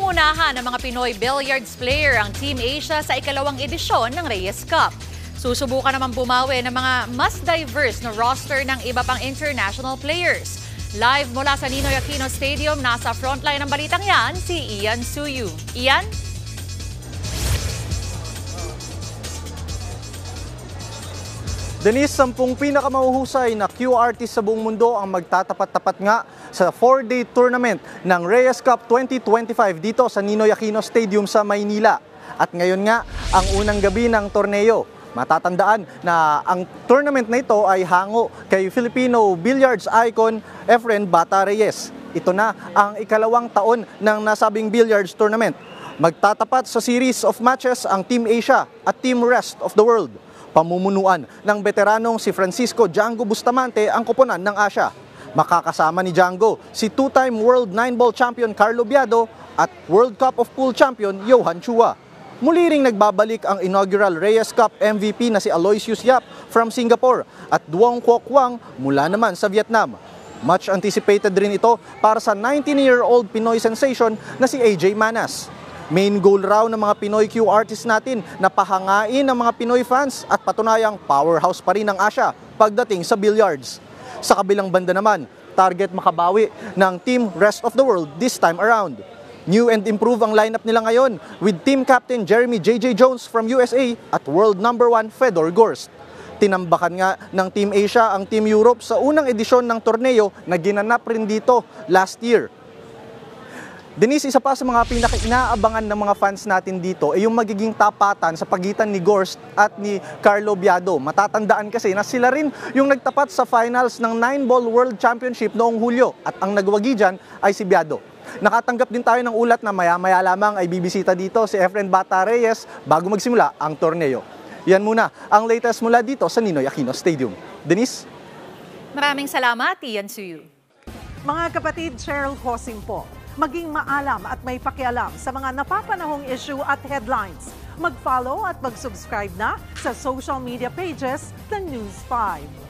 Inuunahan ng mga Pinoy billiards player ang Team Asia sa ikalawang edisyon ng Reyes Cup. Susubukan naman bumawi ng mga mas diverse na roster ng iba pang international players. Live mula sa Ninoy Aquino Stadium, nasa frontline ng balitang yan, si Ian Suyu. Ian? Denise, 10 pinakamahuhusay na Q artist sa buong mundo ang magtatapat-tapat nga sa 4-day tournament ng Reyes Cup 2025 dito sa Ninoy Aquino Stadium sa Maynila. At ngayon nga, ang unang gabi ng torneo. Matatandaan na ang tournament na ito ay hango kay Filipino billiards icon Efren Bata Reyes. Ito na ang ikalawang taon ng nasabing billiards tournament. Magtatapat sa series of matches ang Team Asia at Team Rest of the World. Pamumunuan ng veteranong si Francisco Django Bustamante ang koponan ng Asia. Makakasama ni Django si two-time World 9-ball champion Carlo Biado at World Cup of Pool champion Johan Chua. Muli ring nagbabalik ang inaugural Reyes Cup MVP na si Aloysius Yap from Singapore at Duong Quoc Quang mula naman sa Vietnam. Much anticipated rin ito para sa 19-year-old Pinoy sensation na si AJ Manas. Main goal raw ng mga Pinoy Q artists natin na pahangain ng mga Pinoy fans at patunayang powerhouse pa rin ng Asia pagdating sa billiards. Sa kabilang banda naman, target makabawi ng Team Rest of the World this time around. New and improved ang lineup nila ngayon with team captain Jeremy J.J. Jones from USA at world number 1 Fedor Gorst. Tinambakan nga ng Team Asia ang Team Europe sa unang edisyon ng torneo na ginanap rin dito last year. Denise, isa pa sa mga pinaka-inaabangan ng mga fans natin dito ay yung magiging tapatan sa pagitan ni Gorst at ni Carlo Biado. Matatandaan kasi na sila rin yung nagtapat sa finals ng 9-ball World Championship noong Hulyo at ang nagwagi dyan ay si Biado. Nakatanggap din tayo ng ulat na maya-maya lamang ay bibisita dito si Efren Bata Reyes bago magsimula ang torneo. Yan muna ang latest mula dito sa Ninoy Aquino Stadium. Denise? Maraming salamat, Ian Suyu. Mga kapatid, Cheryl Hosing po. Maging maalam at may pakialam sa mga napapanahong issue at headlines. Mag-follow at mag-subscribe na sa social media pages ng News 5.